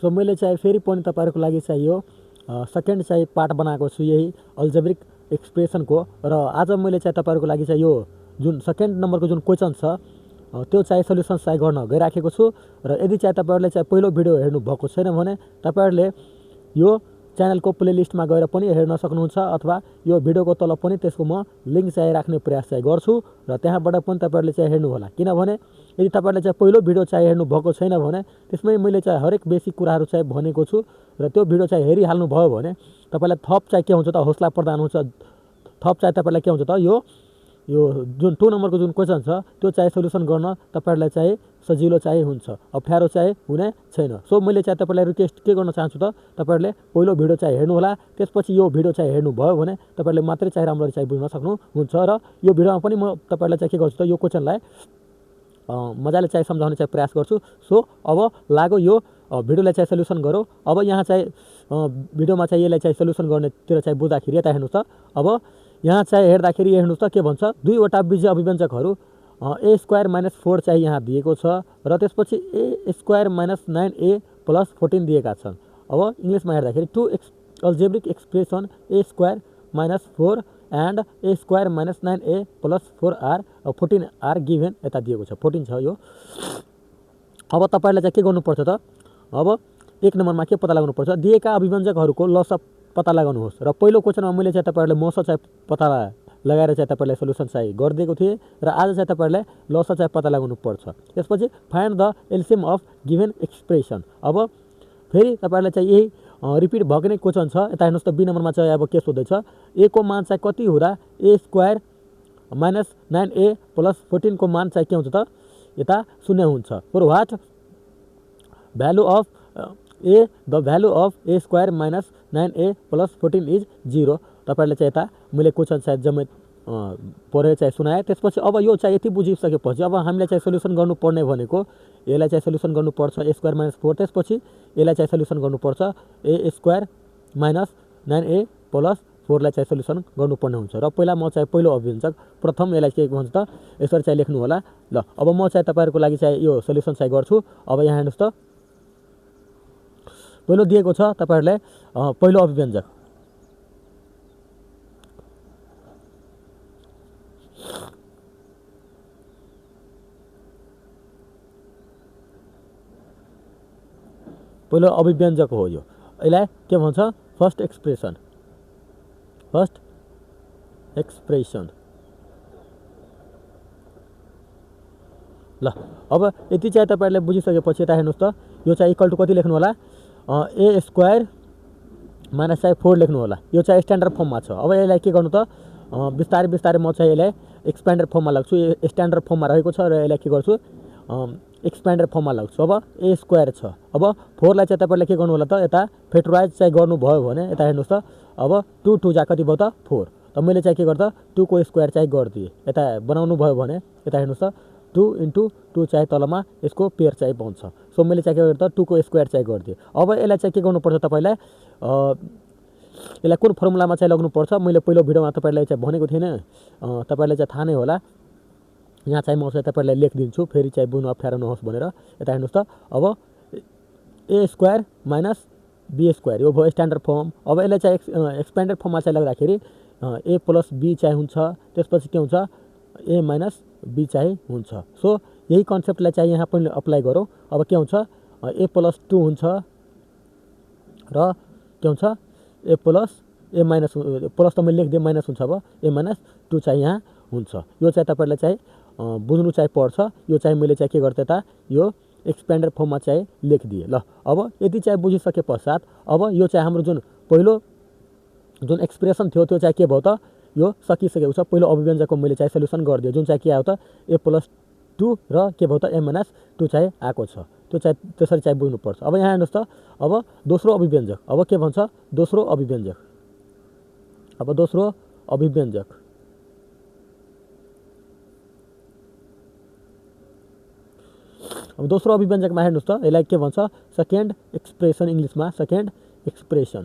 So मैले चाहिँ फेरि पनि तपाईहरुको लागि चाहिँ यो सेकेन्ड चाहिँ पार्ट बनाएको छु यही अल्जेब्रिक एक्सप्रेसनको र आज मैले चाहिँ तपाईहरुको लागि चाहिँ यो जुन सेकेन्ड नम्बरको जुन क्वेशन छ त्यो चाहिँ सल्युसन चाहिँ गर्न गइराखेको छु र यदि चाहिँ तपाईहरुले चाहिँ पहिलो भिडियो हेर्नु भएको छैन भने तपाईहरुले यो च्यानलको प्लेलिस्टमा गएर पनि हेर्न सक्नुहुन्छ अथवा यो भिडियोको तल पनि त्यसको म लिंक चाहिँ राख्ने प्रयास चाहिँ गर्छु र त्यहाँबाट पनि तपाईहरुले चाहिँ हेर्नु होला किनभने यदि तपाईहरुले चाहिँ पहिलो भिडियो चाहिँ हेर्नु भएको छैन भने त्यसमै मैले चाहिँ हरेक बेसिक कुराहरु चाहिँ भनेको छु र त्यो भिडियो चाहिँ हेरिहाल्नु भयो भने तपाईलाई थप चाहिँ के हुन्छ त हौसला प्रदान हुन्छ थप चाहिँ तपाईलाई के हुन्छ त यो जुन 2 नम्बरको जुन क्वेशन छ त्यो चाहिँ सल्युसन गर्न तपाईहरुलाई चाहिँ सजिलो चाहिँ हुन्छ अप्ठ्यारो चाहिँ हुने छैन सो मैले चाहिँ तपाईलाई रिक्वेस्ट के गर्न चाहन्छु त तपाईहरुले पहिलो भिडियो चाहिँ हेर्नु होला त्यसपछि यो भिडियो चाहिँ हेर्नु भयो भने तपाईहरुले मात्रै चाहिँ राम्ररी चाहिँ बुझ्न सक्नुहुन्छ र यो भिडियोमा पनि म तपाईहरुलाई चाहिँ के गर्छु त यो क्वेशनलाई मजाले चाहिँ सम्झाउने चाहिँ प्रयास गर्छु सो अब लाग्यो यो भिडियोलाई चाहिँ सल्युसन गरौँ अब यहाँ चाहिँ भिडियोमा चाहिँ यसलाई चाहिँ सल्युसन गर्नेतिर चाहिँ बुझ्दाखेरि यता हेर्नुस् त अब यहाँ चाहिँ हेर्दाखेरि हेर्नुस् त के भन्छ दुईवटा बीजीय अभिव्यञ्जकहरू a स्क्वायर माइनस 4 चाहिँ यहाँ दिएको छ र त्यसपछि a square minus 9a plus 14 दिएका छन् अब इंग्लिशमा हेर्दाखेरि to algebraic expression a square minus 4 and a square minus 9a plus 4r 14 are given यता दिएको छ 14 छ यो अब तपाईहरुले चाहिँ के गर्नुपर्छ त अब एक नम्बरमा के पत्ता लगाउनुपर्छ दिएका अभिव्यञ्जकहरूको लस पत्ता लगाउनुहोस् र पहिलो क्वेशनमा मैले चाहिँ तपाईहरुले मस चाहिँ पत्ता लगाएर चाहिँ तपाईहरुलाई सल्युसन चाहिँ गरिदिएको थिए र आज चाहिँ तपाईहरुलाई लस चाहिँ पत्ता लगाउनु पर्छ त्यसपछि find the LCM of given expression अब फेरि तपाईहरुलाई चाहिँ यही रिपिट भएको नै क्वेशन छ यता हेर्नुस् त बी नम्बरमा चाहिँ अब के सोध्दै छ a को मान चाहिँ कति हुँदा a square minus 9a plus 14 को मान चाहिँ के हुन्छ त यता 0 हुन्छ for what value of a the value of a square minus 9a plus 14 is 0 तपाईहरुले चाहिँ यता मैले क्वेशन चाहिँ जम्मै पढेर चाहिँ सुनाए त्यसपछि अब यो चाहिँ यति बुझिसकेपछि अब हामीले चाहिँ सल्युसन गर्नुपर्ने भनेको यसलाई चाहिँ सल्युसन गर्नुपर्छ a स्क्वायर माइनस 4 त्यसपछि यसलाई चाहिँ सल्युसन गर्नुपर्छ a square minus 9a plus 4 लाई चाहिँ सल्युसन गर्नुपर्ने हुन्छ र पहिला म चाहिँ पहिलो अभिव्यञ्जक प्रथम यसलाई के भन्छ त यसरी चाहिँ लेख्नु होला ल अब म चाहिँ तपाईहरुको लागि चाहिँ यो सल्युसन चाहिँ गर्छु अब यहाँ हेर्नुस् त पहिलो दिएको छ तपाईहरुले पहिलो अभिव्यञ्जक पहिलो अभिव्यञ्जक हो यो यसलाई के भन्छ फर्स्ट एक्सप्रेसन ल अब यति चाहिँ तपाईहरुले बुझिसकेपछि यता हेर्नुस् त यो चाहिँ इक्वल टु कति लेख्नु होला a स्क्वायर माइनस चाहिँ 4 लेख्नु होला यो चाहिँ स्ट्यान्डर्ड फर्ममा छ अब यसलाई के गर्नु त बिस्तारै बिस्तारै म चाहिँ यसलाई एक्सप्यान्डेड फर्ममा लाग्छु स्ट्यान्डर्ड फर्ममा रहेको छ र यसलाई के गर्छु एक्सप्यान्डेड फर्ममा लाग्छु अब a स्क्वायर छ अब 4 लाई चाहिँ तपाईहरुले के गर्नु होला त यता फ्याक्टराइज चाहिँ गर्नु भयो भने यता हेर्नुस् त अब 2 2 जा कति भयो त 4 त मैले चाहिँ के गर्दा 2 को स्क्वायर चाहिँ गर्दिए यता बनाउनु भयो भने यता हेर्नुस् त 2 × 2 चाहिँ तलमा यसको पेयर चाहिँ बन्छ सो मैले चाहिँ के गर्दा 2 को स्क्वायर चाहिँ गर्दिए अब यसलाई चाहिँ के गर्नुपर्छ तपाईलाई यसलाई कुन फर्मुलामा चाहिँ लाग्नुपर्छ मैले पहिलो भिडियोमा तपाईलाई चाहिँ भनेको थिएन तपाईलाई चाहिँ थाहा नै होला यहाँ चाहिँ म चाहिँ तपाईलाई लेखिदिन्छु फेरि चाहिँ बुझ्न अप्ठ्यारो नहोस् भनेर यता हेर्नुस् त अब a square minus b square यो भयो स्ट्यान्डर्ड फर्म अब यसलाई चाहिँ एक्सप्यान्डेड फर्ममा चाहिँ लाग्दाखेरि a प्लस b चाहिँ हुन्छ त्यसपछि के हुन्छ a माइनस b चाहिँ हुन्छ सो यही कन्सेप्टलाई चाहिँ यहाँ पनि अप्लाई गरौँ अब के हुन्छ a प्लस 2 हुन्छ र के हुन्छ a plus a minus plus त मैले लेखिदिएँ माइनस हुन्छ अब a माइनस 2 चाहिँ यहाँ हुन्छ यो चाहिँ तपाईहरुले चाहिँ बुझ्नु चाहिँ पर्छ यो चाहिँ मैले चाहिँ के गर्थे त यो एक्सप्यान्डेड फर्ममा चाहिँ लेखिदिए ल अब यति चाहिँ बुझिसके पश्चात अब यो चाहिँ हाम्रो जुन पहिलो जुन एक्सप्रेसन थियो त्यो चाहिँ के भयो त यो सकिसकेको छ पहिलो अभिव्यञ्जकको मैले चाहिँ सल्युसन गरिदिए जुन चाहिँ के आयो त a प्लस 2 र के भयो त a माइनस 2 चाहिँ आएको छ त्यो चाहिँ त्यसरी चाहिँ बुझ्नुपर्छ अब यहाँ हेर्नुस् त अब दोस्रो अभिव्यञ्जक अब के भन्छ दोस्रो अभिव्यञ्जक अब दोस्रो अभिव्यञ्जक अब दोस्रो अभिव्यञ्जकमा हेर्नुस् त यसलाई के भन्छ सेकेन्ड एक्सप्रेसन इंग्लिशमा सेकेन्ड एक्सप्रेसन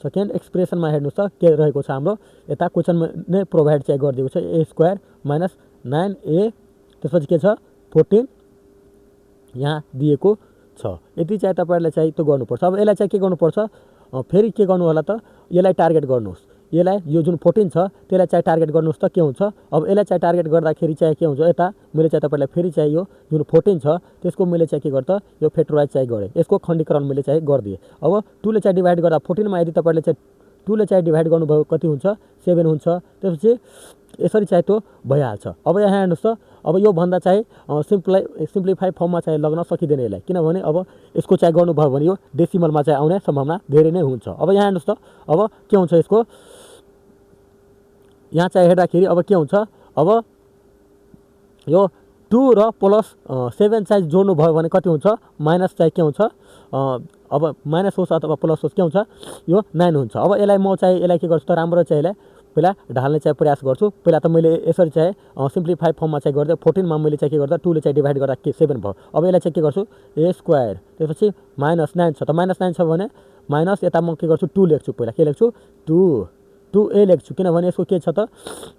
सेकेन्ड एक्सप्रेसनमा हेर्नुस् त के रहेको छ हाम्रो यता क्वेशनमा नै प्रोभाइड चाहिँ गरिदिएको छ a स्क्वायर माइनस 9a त्यसपछि के छ 14 यहाँ दिएको छ। यति चाहिँ तपाईहरुले चाहिँ त्यो गर्नुपर्छ। अब यसलाई चाहिँ के गर्नुपर्छ, फेरि के गर्नु होला त, यसलाई टार्गेट गर्नुहोस्। यसलाई यो जुन 14 छ त्यसलाई चाहिँ टार्गेट गर्नुहोस् त के हुन्छ। अब यसलाई चाहिँ टार्गेट गर्दाखेरि चाहिँ के हुन्छ, यता मैले चाहिँ तपाईलाई फेरि चाहिँ यो जुन 14 छ त्यसको मैले चाहिँ के गर्दा यो फ्याक्टराइज चाहिँ गरेँ, यसको खण्डीकरण मैले चाहिँ गरिदिएँ। अब 2 ले चाहिँ डिभाइड गर्दा 14 मा यदि तपाईले चाहिँ 2 ले चाहिँ डिभाइड गर्नुभयो कति हुन्छ, 7 हुन्छ। त्यसपछि यसरी चाहिँ त्यो भइहाल्छ। अब यहाँ हेर्नुहोस् त, अब यो भन्दा चाहिँ सिम्प्लिफाई फर्ममा चाहिँ लग्न सकिँदैन यसलाई, किनभने अब यसको चाहिँ गर्नुभयो भने यो डेसिमलमा चाहिँ आउने सम्भावना धेरै नै हुन्छ। अब यहाँ हेर्नुहोस् त, अब के हुन्छ यसको, यहाँ चाहिँ हेर्दाखेरि अब के हुन्छ, अब यो 2 र प्लस 7 चाहिँ जोड्नु भयो भने कति हुन्छ, माइनस चाहिँ के हुन्छ, अब माइनस होस् अथवा प्लस होस् के हुन्छ, यो 9 हुन्छ। अब यसलाई म चाहिँ यसलाई के गर्छु त, राम्रो चाहिँ यसलाई पहिला ढाल्ने चाहिँ प्रयास गर्छु। पहिला त मैले यसरी चाहिँ सिम्प्लिफाई फर्ममा चाहिँ गर्दै 14 मा मैले चाहिँ के गर्दा 2 ले चाहिँ डिभाइड गर्दा के 7 भयो। अब यसलाई चाहिँ के गर्छु, a स्क्वायर, त्यसपछि माइनस 9 छ त, माइनस 9 छ भने माइनस यता म के गर्छु 2 लेख्छु, पहिला के लेख्छु 2a लेख्छु, किनभने यसको के छ त,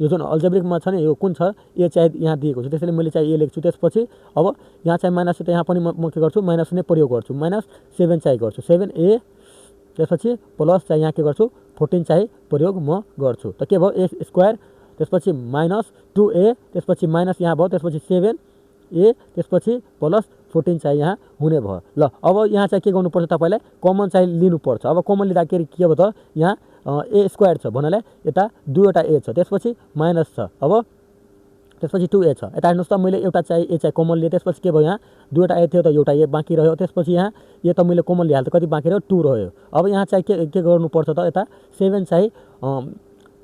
यो जुन अल्जेब्रिकमा छ नि यो कुन छ, a चाहिँ यहाँ दिएको छ, त्यसैले मैले चाहिँ a लेख्छु। त्यसपछि अब यहाँ चाहिँ माइनस छ त यहाँ पनि म के गर्छु, माइनस नै प्रयोग गर्छु, माइनस 7 चाहिँ गर्छु, 7a, त्यसपछि प्लस चाहिँ यहाँ के गर्छु 14 चाहिँ प्रयोग म गर्छु। त के भयो, a स्क्वायर, त्यसपछि माइनस 2a, त्यसपछि माइनस यहाँ भयो, त्यसपछि 7a, त्यसपछि प्लस 14 चाहिँ यहाँ हुने भयो। ल अब यहाँ चाहिँ के गर्नुपर्छ, तपाईँलाई कमन चाहिँ लिनुपर्छ। अब कमन लिँदाखेरि के भयो त, यहाँ a स्क्वायर छ भन्नाले यता 2वटा a छ, त्यसपछि माइनस छ, अब त्यसपछि 2a छ। यता हेर्नुहोस् त, मैले एउटा चाहिँ a चाहिँ कमन लिएँ, त्यसपछि के भयो, यहाँ 2वटा a थियो त एउटा a बाँकी रह्यो, त्यसपछि यहाँ a त मैले कमन लिइहाल्थेँ, कति बाँकी रह्यो 2 रह्यो। अब यहाँ चाहिँ के गर्नुपर्छ त, यता 7 चाहिँ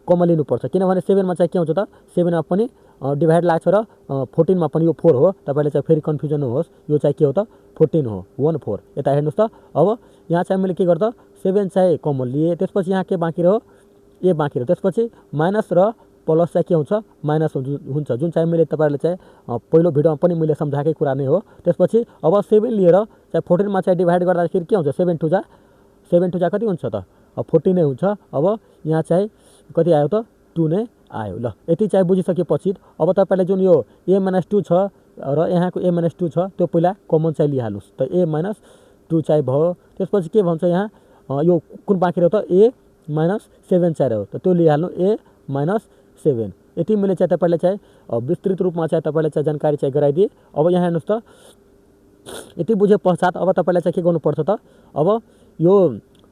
कमन लिनुपर्छ, किनभने 7 मा चाहिँ के हुन्छ त, 7 मा पनि डिभाइड लाग्छ र 14 मा पनि यो 4 हो। तपाईँले चाहिँ फेरि कन्फ्युजन नहोस्, यो चाहिँ के हो त 14 हो, 14। यता हेर्नुहोस् त, अब यहाँ चाहिँ मैले के गर्दा 7 चाहिँ कमन लिएँ, त्यसपछि यहाँ के बाँकी रह्यो, a बाँकी रह्यो, त्यसपछि माइनस र प्लस चाहिँ के हुन्छ, माइनस हुन्छ, जुन चाहिँ मैले तपाईँहरूले चाहिँ पहिलो भिडियोमा पनि मैले सम्झाएकै कुरा नै हो। त्यसपछि अब 7 लिएर चाहिँ 14 मा चाहिँ डिभाइड गर्दाखेरि के हुन्छ, 7 टू जा कति हुन्छ त, 14 नै हुन्छ। अब यहाँ चाहिँ कति आयो त, 2 नै आयो। ल यति चाहिँ बुझिसकेपछि अब तपाईँले जुन यो a-2 छ र यहाँको a-2 छ त्यो पहिला कमन चाहिँ लिइहाल्नुहोस् त, a-2 चाहिँ भयो। त्यसपछि के भन्छ, यहाँ यो कुन बाँकी रह्यो त, a-7 चाहिँ रह्यो, त त्यो लिइहाल्नु, a-7। यति मैले चाहिँ तपाईँलाई चाहिँ विस्तृत रूपमा चाहिँ तपाईँलाई चाहिँ जानकारी चाहिँ गराइदिएँ। अब यहाँ हेर्नुहोस् त, यति बुझे पश्चात अब तपाईँलाई चाहिँ के गर्नुपर्छ त, अब यो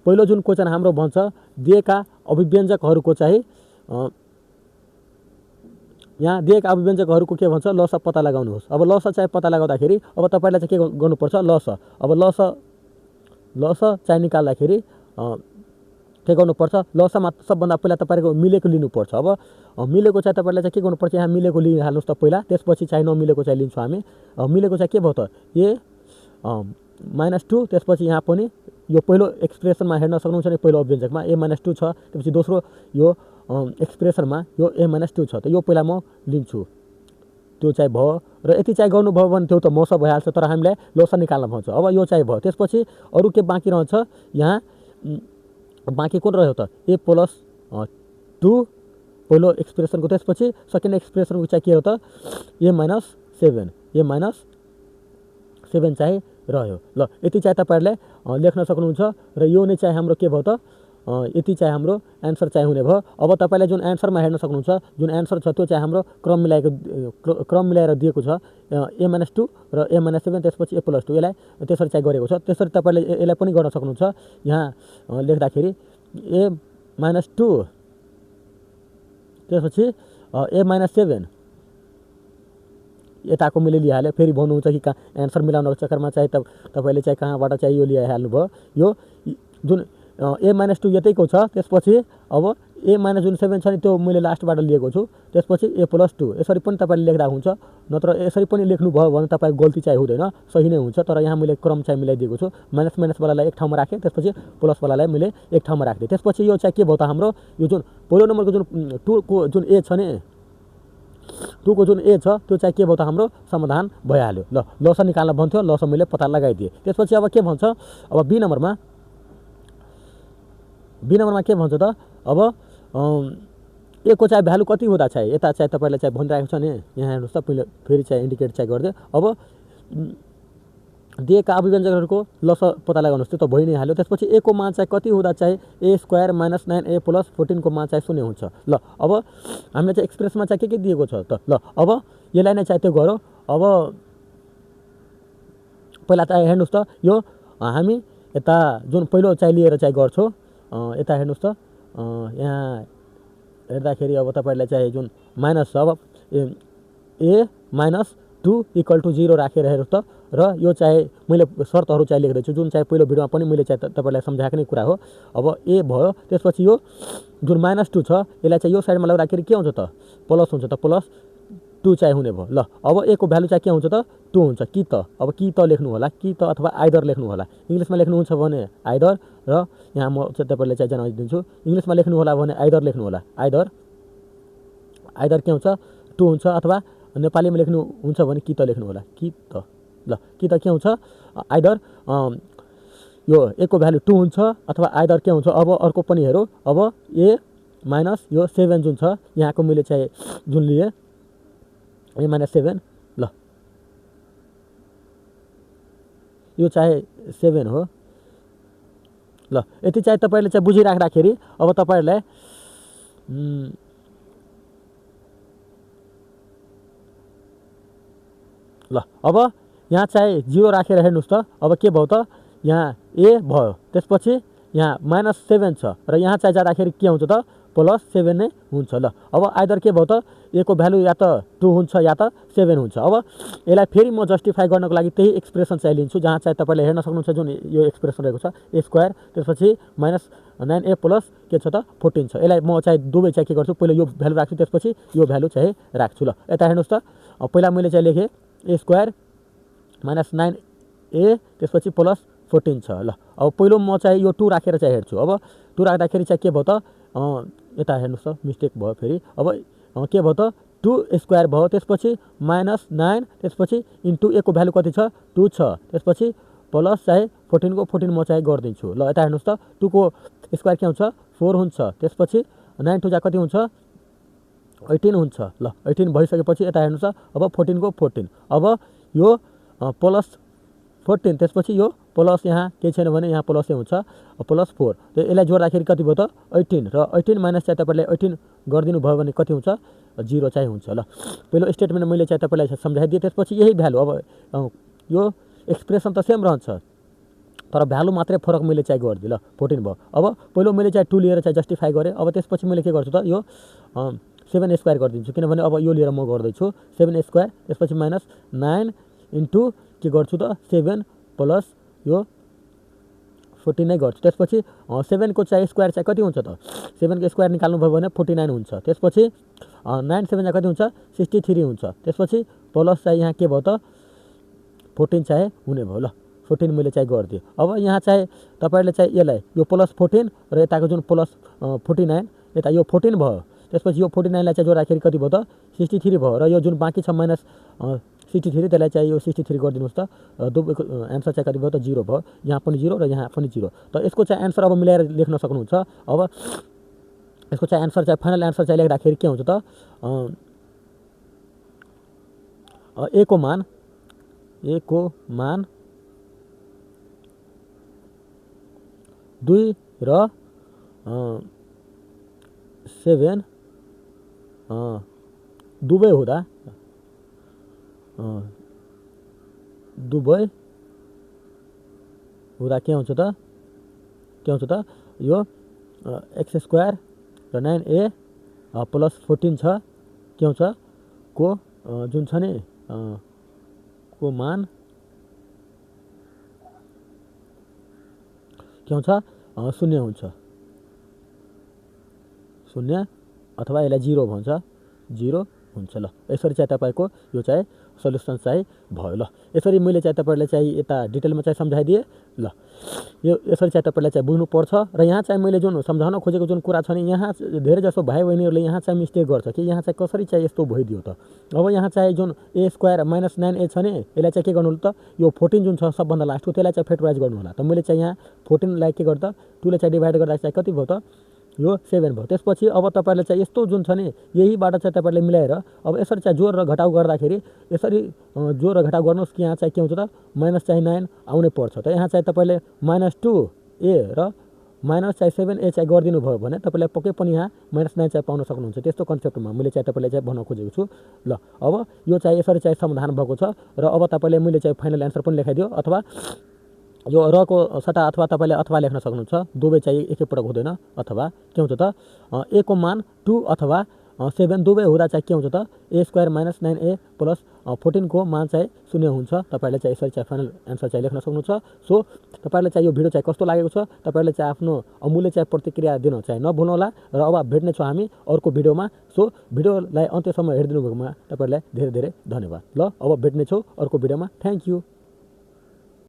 पहिलो जुन क्वेसन हाम्रो भन्छ दिएका अभिव्यञ्जकहरूको चाहिँ यहाँ दिएका अभिव्यञ्जकहरूको के भन्छ, लस पत्ता लगाउनुहोस्। अब लस चाहिँ पत्ता लगाउँदाखेरि अब तपाईँलाई चाहिँ के गर्नुपर्छ, लस, अब लस चाहिँ निकाल्दाखेरि के गर्नुपर्छ, लसमा सबभन्दा पहिला तपाईँको मिलेको लिनुपर्छ। अब मिलेको चाहिँ तपाईँलाई चाहिँ के गर्नुपर्छ, यहाँ मिलेको लिइहाल्नुहोस् त पहिला, त्यसपछि चाहिँ नमिलेको चाहिँ लिन्छौँ हामी। मिलेको चाहिँ के भयो त, a-2, त्यसपछि यहाँ पनि यो पहिलो एक्सप्रेसनमा हेर्न सक्नुहुन्छ नि, पहिलो अभिव्यञ्जकमा a-2 छ, त्यसपछि दोस्रो यो एक्सप्रेसनमा यो a-2 छ, त यो पहिला म लिन्छु, त्यो चाहिँ भयो। र यति चाहिँ गर्नुभयो भने त्यो त मस भइहाल्छ, तर हामीलाई लस निकाल्न भन्छ। अब यो चाहिँ भयो, त्यसपछि अरू के बाँकी रहन्छ, यहाँ बाँकी कुन रह्यो त, a+2 पहिलो एक्सप्रेसनको, त्यसपछि सेकेन्ड एक्सप्रेसनको चाहिँ के हो त, a-7 चाहिँ रह्यो। ल यति चाहिँ तपाईँहरूले लेख्न सक्नुहुन्छ र यो नै चाहिँ हाम्रो के भयो त, यति चाहिँ हाम्रो एन्सर चाहिँ हुने भयो। अब तपाईँले जुन एन्सरमा हेर्न सक्नुहुन्छ, जुन एन्सर छ त्यो चाहिँ हाम्रो क्रम मिलाएर दिएको छ, a-2 र a-7, त्यसपछि a+2, यसलाई त्यसरी चाहिँ गरेको छ। त्यसरी तपाईँले यसलाई पनि गर्न सक्नुहुन्छ, यहाँ लेख्दाखेरि a-2, त्यसपछि a-7, यताको मैले लिइहालेँ। फेरि भन्नुहुन्छ कि कहाँ एन्सर मिलाउनको चक्करमा चाहिँ तपाईँले चाहिँ कहाँबाट चाहिँ यो लिइहाल्नुभयो, यो जुन a-2 यतैको छ, त्यसपछि अब a-7 छ नि त्यो मैले लास्टबाट लिएको छु, त्यसपछि a+2 यसरी पनि तपाईँले लेख्दा हुन्छ, नत्र यसरी पनि लेख्नुभयो भने तपाईँको गल्ती चाहिँ हुँदैन, सही नै हुन्छ। तर यहाँ मैले क्रम चाहिँ मिलाइदिएको छु, माइनसवालालाई एक ठाउँमा राखेँ, त्यसपछि प्लसवालालाई मैले एक ठाउँमा राखिदिएँ। त्यसपछि यो चाहिँ के भयो त, हाम्रो यो जुन पहिलो नम्बरको जुन 2 को जुन a छ नि, 2 को जुन a छ त्यो चाहिँ के भयो त, हाम्रो समाधान भइहाल्यो। ल लस निकाल्न भन्थ्यो, लस मैले पत्ता लगाइदिएँ। त्यसपछि अब के भन्छ, अब बी नम्बरमा के भन्छ त, अब a को चाहिँ भ्यालु कति हुँदा चाहिँ यता चाहिँ तपाईँले चाहिँ भनिरहेको छ नि, यहाँ हेर्नुहोस् त, पहिले फेरि चाहिँ इन्डिकेट चाहिँ गरिदियो। अब दिएका अभिव्यञ्जकहरूको लस पत्ता लगाउनुहोस्। त्यो त भइ नै हाल्यो। त्यसपछि ए को मान चाहिँ कति हुँदा चाहिँ ए स्क्वायर माइनस 9a प्लस 14 को मान चाहिँ 0 हुन्छ। ल अब हामीले चाहिँ एक्सप्रेसनमा चाहिँ के दिएको छ त? ल अब यसलाई नै चाहिँ त्यो गरौँ। अब पहिला चाहिँ हेर्नुहोस् त, यो हामी यता जुन पहिलो चाहिँ लिएर चाहिँ गर्छौँ। यता हेर्नुहोस् त, यहाँ हेर्दाखेरि अब तपाईँलाई चाहिँ जुन माइनस छ, अब ए माइनस 2 इक्वल टु 0 राखेर हेर्नुहोस् त। र यो चाहिँ मैले शर्तहरू चाहिँ लेख्दैछु, जुन चाहिँ पहिलो भिडियोमा पनि मैले चाहिँ तपाईँलाई सम्झाएको नै कुरा हो। अब ए भयो, त्यसपछि यो जुन -2 छ यसलाई चाहिँ यो साइडमा लगाउँदाखेरि के हुन्छ त? प्लस हुन्छ त, प्लस 2 चाहिँ हुने भयो। ल अब ए को भ्यालु चाहिँ के हुन्छ त? 2 हुन्छ। कि त अब कि त लेख्नु होला, कि त अथवा आइदर लेख्नु होला। इङ्ग्लिसमा लेख्नुहुन्छ भने आइदर, र यहाँ म चाहिँ तपाईँलाई चाहिँ जनाइदिन्छु। इङ्ग्लिसमा लेख्नु होला भने आइदर लेख्नु होला। आइदर के हुन्छ? 2 हुन्छ। अथवा नेपालीमा लेख्नु हुन्छ भने कि त लेख्नु होला। कि त, ल कि त के हुन्छ? आइदर यो ए को भ्यालु 2 हुन्छ, अथवा आइदर के हुन्छ? अब अर्को पनि हेरौँ। अब ए माइनस यो 7 जुन छ, यहाँको मैले चाहिँ जुन लिएँ ए माइनस 7, ल यो चाहिँ 7 हो। ल यति चाहिँ तपाईँले चाहिँ बुझिराख्दाखेरि अब तपाईँहरूलाई ल अब यहाँ चाहिँ 0 राखेर हेर्नुहोस् त। अब के भयो त? यहाँ ए भयो, त्यसपछि यहाँ -7 छ, र यहाँ चाहिँ जाँदाखेरि के हुन्छ त? +7 नै हुन्छ। ल अब आइदर के भयो त? ए को भ्यालु या त 2 हुन्छ या त 7 हुन्छ। अब यसलाई फेरि म जस्टिफाई गर्नको लागि त्यही एक्सप्रेसन चाहिँ लिन्छु, जहाँ चाहिँ तपाईँले हेर्न सक्नुहुन्छ जुन यो एक्सप्रेसन रहेको छ ए स्क्वायर, त्यसपछि -9a प्लस के छ त 14 छ। यसलाई म चाहिँ दुवै चाहिँ के गर्छु, पहिला यो भ्यालु राख्छु, त्यसपछि यो भ्यालु चाहिँ राख्छु। ल यता हेर्नुहोस् त, पहिला मैले चाहिँ लेखेँ ए स्क्वायर -9a त्यसपछि प्लस 14 छ। ल अब पहिलो म चाहिँ यो 2 राखेर चाहिँ हेर्छु। अब 2 राख्दाखेरि चाहिँ के भयो त? यता हेर्नुहोस् त, मिस्टेक भयो फेरि। अब के भयो त? 2 स्क्वायर भयो, त्यसपछि -9, त्यसपछि इन्टु ए को भ्यालु कति छ? 2 छ, त्यसपछि प्लस चाहिँ 14 को 14 म चाहिँ गरिदिन्छु। ल यता हेर्नुहोस् त, 2 को स्क्वायर के हुन्छ? 4 हुन्छ, त्यसपछि 9 2 कति हुन्छ? 18 हुन्छ। ल 18 भइसकेपछि यता हेर्नुहोस् त, अब 14 को 14, अब यो प्लस 14, त्यसपछि यो प्लस यहाँ केही छैन भने यहाँ प्लसै हुन्छ, प्लस 4। यसलाई जोड्दाखेरि कति भयो त? 18, र 18 माइनस चाहिँ तपाईँले 18 गरिदिनु भयो भने कति हुन्छ? 0 चाहिँ हुन्छ। ल पहिलो स्टेटमेन्ट मैले चाहिँ तपाईँलाई सम्झाइदिएँ। त्यसपछि यही भ्यालु, अब यो एक्सप्रेसन त सेम रहन्छ, तर भ्यालु मात्रै फरक मैले चाहिँ गरिदिएँ। ल 14 भयो। अब पहिलो मैले चाहिँ 2 लिएर चाहिँ जस्टिफाई गरेँ। अब त्यसपछि मैले के गर्छु त? यो 7 स्क्वायर गरिदिन्छु, किनभने अब यो लिएर म गर्दैछु 7 स्क्वायर, त्यसपछि -9 इन्टु के गर्छु त? 7 प्लस यो 14 नै गर्छु। त्यसपछि 7 को चाहिँ स्क्वायर चाहिँ कति हुन्छ त? 7 को स्क्वायर निकाल्नु भयो भने 49 हुन्छ। त्यसपछि 9 7 कति हुन्छ? 63 हुन्छ। त्यसपछि प्लस चाहिँ यहाँ के भयो त? 14 चाहिँ हुने भयो। ल 14 मैले चाहिँ गरिदिएँ। अब यहाँ चाहिँ तपाईँहरूले चाहिँ यसलाई यो प्लस 14 र यताको जुन प्लस 49, यता यो 14 भयो, त्यसपछि यो 49 लाई चाहिँ जोड्दाखेरि कति भयो त? 63 भयो, र यो जुन बाँकी छ -63, त्यसलाई चाहिँ यो 63 गरिदिनुहोस् त। दुवैको एन्सर चाहिँ कति भयो त? 0 भयो। यहाँ पनि 0 र यहाँ पनि 0। त यसको चाहिँ एन्सर अब मिलाएर लेख्न सक्नुहुन्छ। अब यसको चाहिँ एन्सर चाहिँ फाइनल एन्सर चाहिँ लेख्दाखेरि के हुन्छ त? ए को मान 2 र 7 दुवै हुँदा के हुन्छ त? यो एक्स स्क्वायर र 9a प्लस 14 छ, के हुन्छ? को जुन छ नि को मान के हुन्छ? 0 हुन्छ। 0 अथवा यसलाई 0 भन्छ, 0 हुन्छ। ल यसरी चाहिँ तपाईँको यो चाहिँ सल्युसन चाहिँ भयो। ल यसरी मैले चाहिँ तपाईँहरूलाई चाहिँ यता डिटेलमा चाहिँ सम्झाइदिएँ। ल यो यसरी चाहिँ तपाईँलाई चाहिँ बुझ्नुपर्छ। र यहाँ चाहिँ मैले जुन सम्झाउन खोजेको जुन कुरा छ नि, यहाँ धेरै जसो भाइ बहिनीहरूले यहाँ चाहिँ मिस्टेक गर्छ कि यहाँ चाहिँ कसरी चाहिँ यस्तो भइदियो त? अब यहाँ चाहिँ जुन ए स्क्वायर -9a छ नि, यसलाई चाहिँ के गर्नु त? यो 14 जुन छ सबभन्दा लास्टको, त्यसलाई चाहिँ फ्याक्टराइज गर्नु होला। त मैले चाहिँ यहाँ 14 लाई के गर्दा 2 ले चाहिँ डिभाइड गर्दा चाहिँ कति भयो त? यो 7 भयो। त्यसपछि अब तपाईँले चाहिँ यस्तो जुन छ नि यहीबाट चाहिँ तपाईँले मिलाएर अब यसरी चाहिँ जोड र घटाउ गर्दाखेरि यसरी जोड र घटाउ गर्नुहोस् कि यहाँ चाहिँ के हुन्छ त माइनस चाहिँ 9 आउनै पर्छ। त यहाँ चाहिँ तपाईँले -2a र -7a चाहिँ गरिदिनु भयो भने तपाईँले पक्कै पनि यहाँ -9 चाहिँ पाउन सक्नुहुन्छ। त्यस्तो कन्सेप्टमा मैले चाहिँ तपाईँलाई चाहिँ भन्न खोजेको छु। ल अब यो चाहिँ यसरी चाहिँ समाधान भएको छ र अब तपाईँले मैले चाहिँ फाइनल एन्सर पनि लेखाइदियो अथवा यो र को सट्टा अथवा तपाईँले अथवा लेख्न सक्नुहुन्छ। दुवै चाहिँ एकैपटक हुँदैन। अथवा के हुन्छ त a को मान 2 अथवा 7 दुवै हुँदा चाहिँ के हुन्छ त a² - 9a + 14 को मान चाहिँ 0 हुन्छ। तपाईँले चाहिँ यसरी चाहिँ फाइनल एन्सर चाहिँ लेख्न सक्नुहुन्छ। सो तपाईँले चाहिँ यो भिडियो चाहिँ कस्तो लागेको छ तपाईँले चाहिँ आफ्नो अमूल्य चाहिँ प्रतिक्रिया दिन चाहिँ नभुल्नुहोला र अब भेट्नेछौँ हामी अर्को भिडियोमा। सो भिडियोलाई अन्त्यसम्म हेरिदिनु भएकोमा तपाईँलाई धेरै धेरै धन्यवाद। ल अब भेट्नेछौँ अर्को भिडियोमा। Thank you.